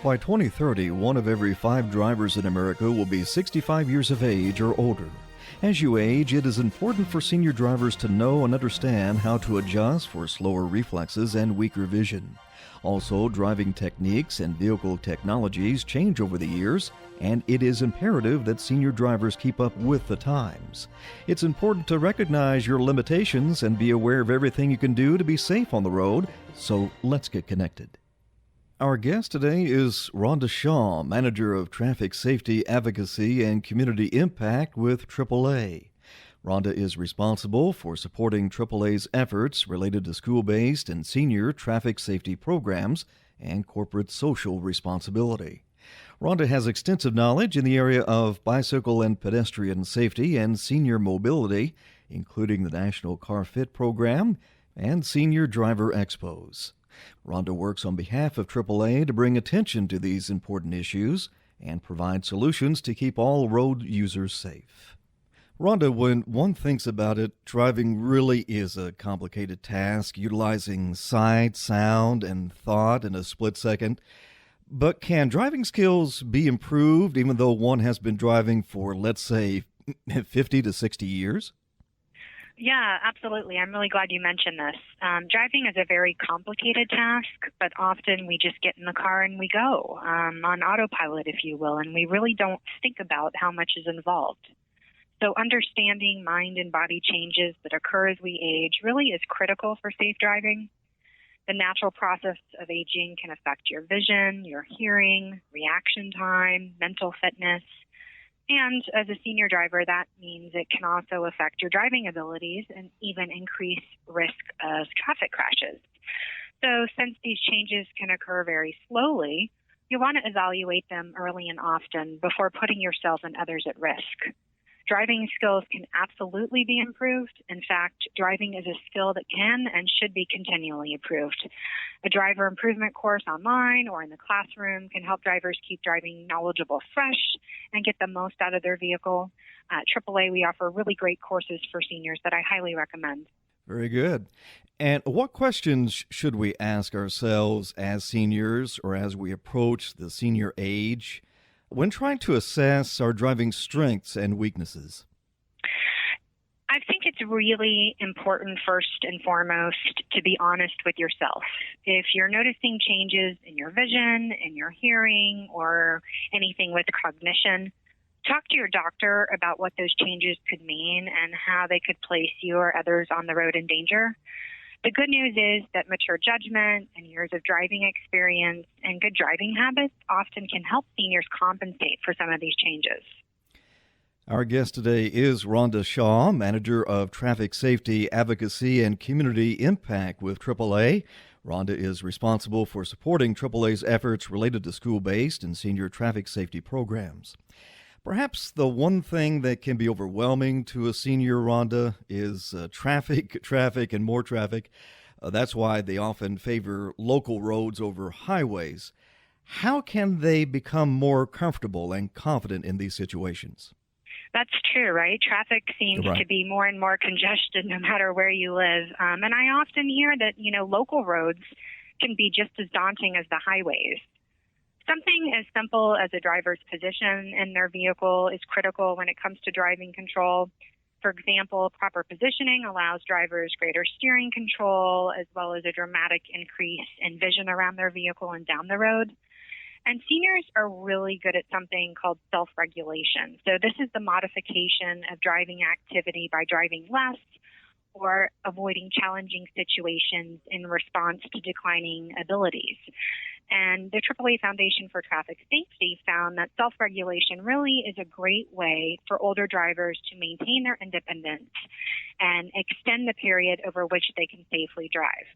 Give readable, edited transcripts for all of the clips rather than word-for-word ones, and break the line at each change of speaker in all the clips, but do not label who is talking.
By 2030, one of every five drivers in America will be 65 years of age or older. As you age, it is important for senior drivers to know and understand how to adjust for slower reflexes and weaker vision. Also, driving techniques and vehicle technologies change over the years, and it is imperative that senior drivers keep up with the times. It's important to recognize your limitations and be aware of everything you can do to be safe on the road, so let's get connected. Our guest today is Rhonda Shaw, Manager of Traffic Safety Advocacy and Community Impact with AAA. Rhonda is responsible for supporting AAA's efforts related to school-based and senior traffic safety programs and corporate social responsibility. Rhonda has extensive knowledge in the area of bicycle and pedestrian safety and senior mobility, including the National Car Fit program and Senior Driver Expos. Rhonda works on behalf of AAA to bring attention to these important issues and provide solutions to keep all road users safe. Rhonda, when one thinks about it, driving really is a complicated task, utilizing sight, sound, and thought in a split second. But can driving skills be improved even though one has been driving for, let's say, 50 to 60 years?
Yeah, absolutely. I'm really glad you mentioned this. Driving is a very complicated task, but often we just get in the car and we go on autopilot, if you will, and we really don't think about how much is involved. So understanding mind and body changes that occur as we age really is critical for safe driving. The natural process of aging can affect your vision, your hearing, reaction time, mental fitness. And as a senior driver, that means it can also affect your driving abilities and even increase risk of traffic crashes. So since these changes can occur very slowly, you want to evaluate them early and often before putting yourself and others at risk. Driving skills can absolutely be improved. In fact, driving is a skill that can and should be continually improved. A driver improvement course online or in the classroom can help drivers keep driving knowledgeable fresh and get the most out of their vehicle. At AAA, we offer really great courses for seniors that I highly recommend.
Very good. And what questions should we ask ourselves as seniors or as we approach the senior age when trying to assess our driving strengths and weaknesses?
I think it's really important, first and foremost, to be honest with yourself. If you're noticing changes in your vision, in your hearing, or anything with cognition, talk to your doctor about what those changes could mean and how they could place you or others on the road in danger. The good news is that mature judgment and years of driving experience and good driving habits often can help seniors compensate for some of these changes.
Our guest today is Rhonda Shaw, Manager of Traffic Safety Advocacy and Community Impact with AAA. Rhonda is responsible for supporting AAA's efforts related to school-based and senior traffic safety programs. Perhaps the one thing that can be overwhelming to a senior, Rhonda, is traffic, and more traffic. That's why they often favor local roads over highways. How can they become more comfortable and confident in these situations?
That's true, right? Traffic seems to be more and more congested no matter where you live. And I often hear that, local roads can be just as daunting as the highways. Something as simple as a driver's position in their vehicle is critical when it comes to driving control. For example, proper positioning allows drivers greater steering control as well as a dramatic increase in vision around their vehicle and down the road. And seniors are really good at something called self-regulation. So this is the modification of driving activity by driving less or avoiding challenging situations in response to declining abilities. And the AAA Foundation for Traffic Safety found that self-regulation really is a great way for older drivers to maintain their independence and extend the period over which they can safely drive.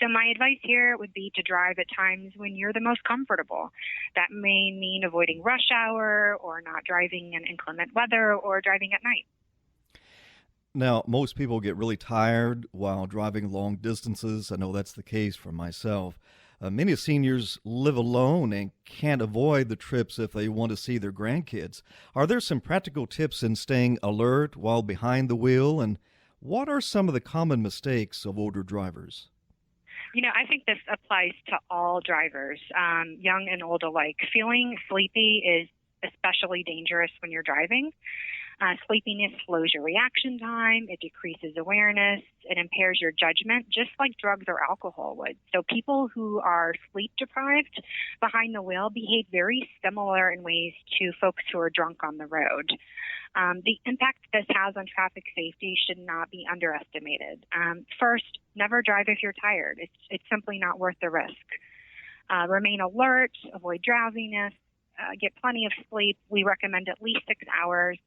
So my advice here would be to drive at times when you're the most comfortable. That may mean avoiding rush hour or not driving in inclement weather or driving at night.
Now, most people get really tired while driving long distances. I know that's the case for myself. Many seniors live alone and can't avoid the trips if they want to see their grandkids. Are there some practical tips in staying alert while behind the wheel? And what are some of the common mistakes of older drivers?
I think this applies to all drivers, young and old alike. Feeling sleepy is especially dangerous when you're driving. Sleepiness slows your reaction time, it decreases awareness, it impairs your judgment, just like drugs or alcohol would. So people who are sleep deprived behind the wheel behave very similar in ways to folks who are drunk on the road. The impact this has on traffic safety should not be underestimated. First, never drive if you're tired. It's simply not worth the risk. Remain alert, avoid drowsiness, get plenty of sleep. We recommend at least 6 hours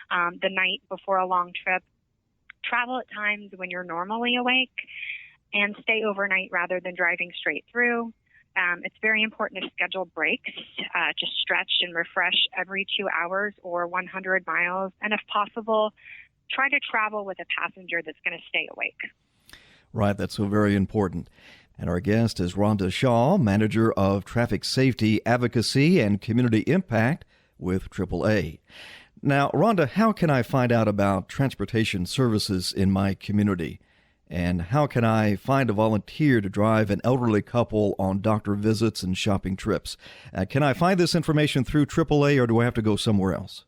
the night before a long trip. Travel at times when you're normally awake, and stay overnight rather than driving straight through. It's very important to schedule breaks to stretch and refresh every 2 hours or 100 miles. And if possible, try to travel with a passenger that's going to stay awake.
Right, that's so very important. And our guest is Rhonda Shaw, Manager of Traffic Safety Advocacy and Community Impact with AAA. Now, Rhonda, how can I find out about transportation services in my community? And how can I find a volunteer to drive an elderly couple on doctor visits and shopping trips? Can I find this information through AAA, or do I have to go somewhere else?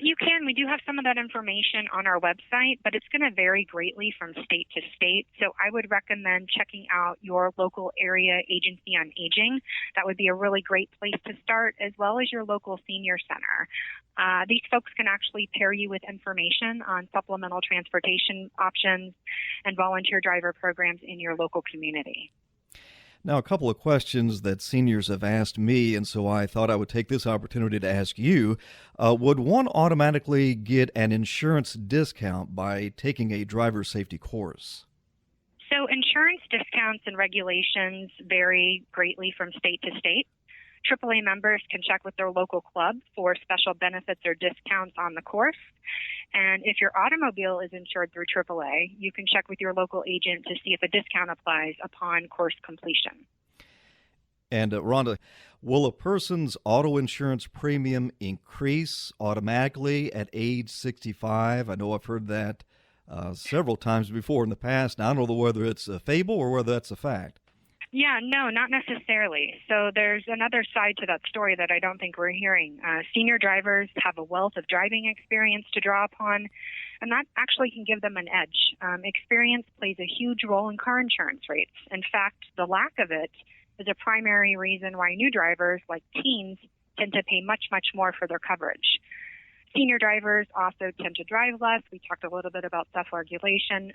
You can. We do have some of that information on our website, but it's going to vary greatly from state to state. So I would recommend checking out your local area agency on aging. That would be a really great place to start, as well as your local senior center. These folks can actually pair you with information on supplemental transportation options and volunteer driver programs in your local community.
Now, a couple of questions that seniors have asked me, and so I thought I would take this opportunity to ask you. Would one automatically get an insurance discount by taking a driver safety course?
So insurance discounts and regulations vary greatly from state to state. AAA members can check with their local club for special benefits or discounts on the course. And if your automobile is insured through AAA, you can check with your local agent to see if a discount applies upon course completion.
And Rhonda, will a person's auto insurance premium increase automatically at age 65? I know I've heard that several times before in the past. Now, I don't know whether it's a fable or whether that's a fact.
Yeah, no, not necessarily. So there's another side to that story that I don't think we're hearing. Senior drivers have a wealth of driving experience to draw upon, and that actually can give them an edge. Experience plays a huge role in car insurance rates. In fact, the lack of it is a primary reason why new drivers, like teens, tend to pay much, much more for their coverage. Senior drivers also tend to drive less. We talked a little bit about self-regulation.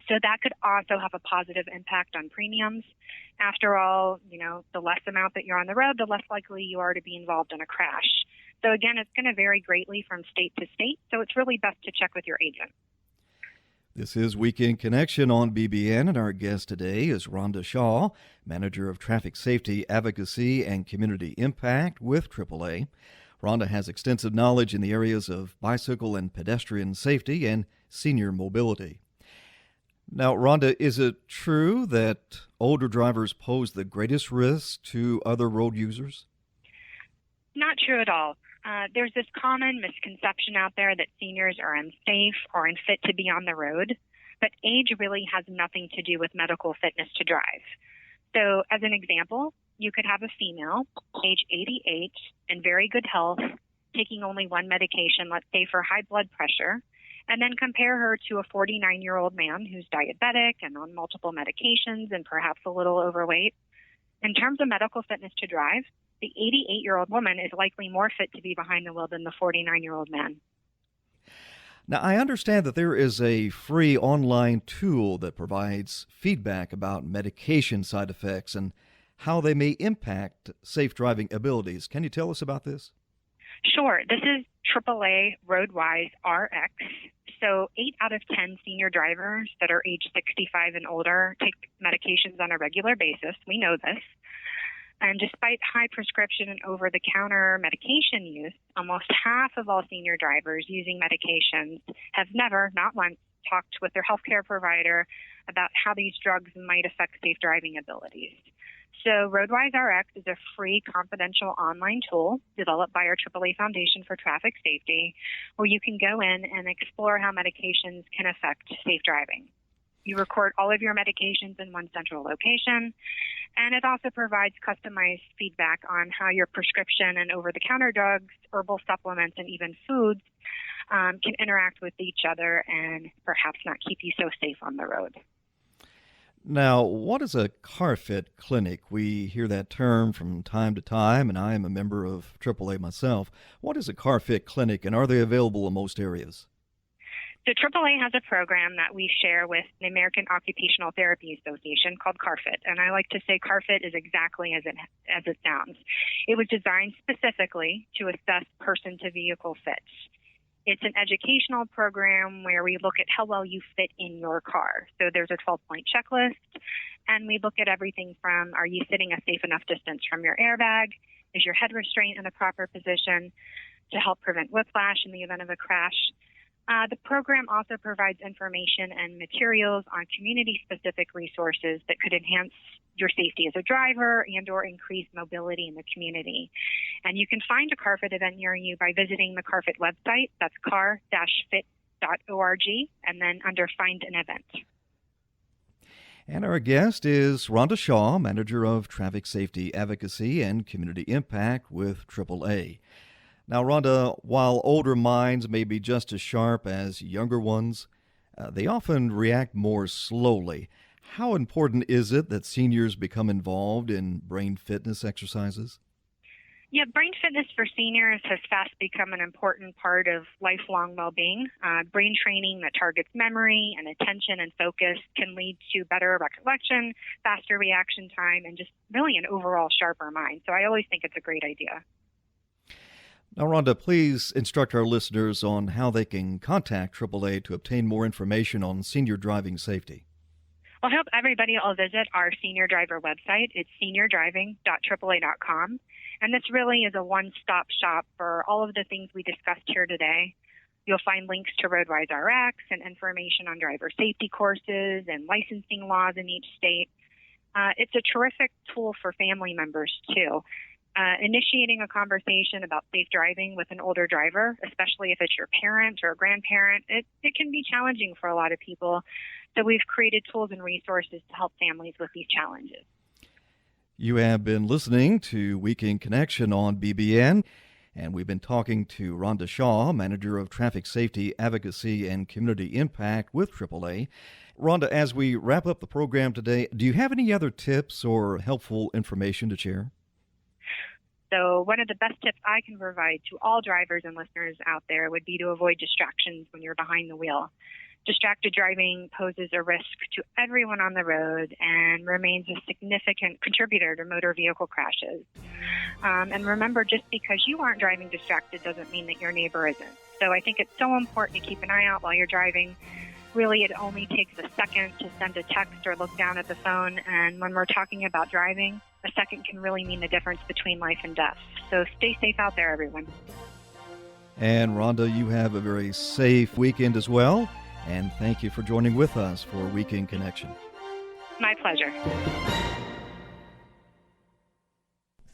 So that could also have a positive impact on premiums. After all, the less amount that you're on the road, the less likely you are to be involved in a crash. So again, it's going to vary greatly from state to state, so it's really best to check with your agent.
This is Weekend Connection on BBN, and our guest today is Rhonda Shaw, Manager of Traffic Safety Advocacy and Community Impact with AAA. Rhonda has extensive knowledge in the areas of bicycle and pedestrian safety and senior mobility. Now, Rhonda, is it true that older drivers pose the greatest risk to other road users?
Not true at all. There's this common misconception out there that seniors are unsafe or unfit to be on the road, but age really has nothing to do with medical fitness to drive. So, as an example, you could have a female, age 88, in very good health, taking only one medication, let's say for high blood pressure, and then compare her to a 49-year-old man who's diabetic and on multiple medications and perhaps a little overweight. In terms of medical fitness to drive, the 88-year-old woman is likely more fit to be behind the wheel than the 49-year-old man.
Now, I understand that there is a free online tool that provides feedback about medication side effects and how they may impact safe driving abilities. Can you tell us about this?
Sure. This is AAA RoadWise RX. So 8 out of 10 senior drivers that are age 65 and older take medications on a regular basis. We know this. And despite high prescription and over-the-counter medication use, almost half of all senior drivers using medications have never, not once, talked with their healthcare provider about how these drugs might affect safe driving abilities. So RoadWise RX is a free, confidential online tool developed by our AAA Foundation for Traffic Safety, where you can go in and explore how medications can affect safe driving. You record all of your medications in one central location, and it also provides customized feedback on how your prescription and over-the-counter drugs, herbal supplements, and even foods can interact with each other and perhaps not keep you so safe on the road.
Now, what is a CarFit clinic? We hear that term from time to time, and I am a member of AAA myself. What is a CarFit clinic, and are they available in most areas?
So AAA has a program that we share with the American Occupational Therapy Association called CarFit, and I like to say CarFit is exactly as it sounds. It was designed specifically to assess person-to-vehicle fit. It's an educational program where we look at how well you fit in your car. So there's a 12-point checklist, and we look at everything from, are you sitting a safe enough distance from your airbag? Is your head restraint in the proper position to help prevent whiplash in the event of a crash? The program also provides information and materials on community-specific resources that could enhance your safety as a driver and or increase mobility in the community. And you can find a CarFit event near you by visiting the CarFit website. That's car-fit.org, and then under Find an Event.
And our guest is Rhonda Shaw, Manager of Traffic Safety Advocacy and Community Impact with AAA. Now, Rhonda, while older minds may be just as sharp as younger ones, they often react more slowly. How important is it that seniors become involved in brain fitness exercises?
Yeah, brain fitness for seniors has fast become an important part of lifelong well-being. Brain training that targets memory and attention and focus can lead to better recollection, faster reaction time, and just really an overall sharper mind. So I always think it's a great idea.
Now, Rhonda, please instruct our listeners on how they can contact AAA to obtain more information on senior driving safety.
Well, I hope everybody will visit our senior driver website. It's seniordriving.aaa.com. And this really is a one-stop shop for all of the things we discussed here today. You'll find links to RoadWise RX and information on driver safety courses and licensing laws in each state. It's a terrific tool for family members, too. Initiating a conversation about safe driving with an older driver, especially if it's your parent or a grandparent, it can be challenging for a lot of people. So we've created tools and resources to help families with these challenges.
You have been listening to Week in Connection on BBN, and we've been talking to Rhonda Shaw, Manager of Traffic Safety Advocacy and Community Impact with AAA. Rhonda, as we wrap up the program today, do you have any other tips or helpful information to share?
So one of the best tips I can provide to all drivers and listeners out there would be to avoid distractions when you're behind the wheel. Distracted driving poses a risk to everyone on the road and remains a significant contributor to motor vehicle crashes. And remember, just because you aren't driving distracted doesn't mean that your neighbor isn't. So I think it's so important to keep an eye out while you're driving. Really, it only takes a second to send a text or look down at the phone. And when we're talking about driving, a second can really mean the difference between life and death. So stay safe out there, everyone.
And Rhonda, you have a very safe weekend as well. And thank you for joining with us for Week in Connection.
My pleasure.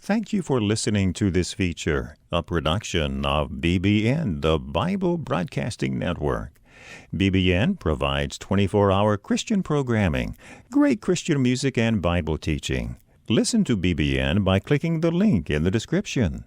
Thank you for listening to this feature, a production of BBN, the Bible Broadcasting Network. BBN provides 24-hour Christian programming, great Christian music, and Bible teaching. Listen to BBN by clicking the link in the description.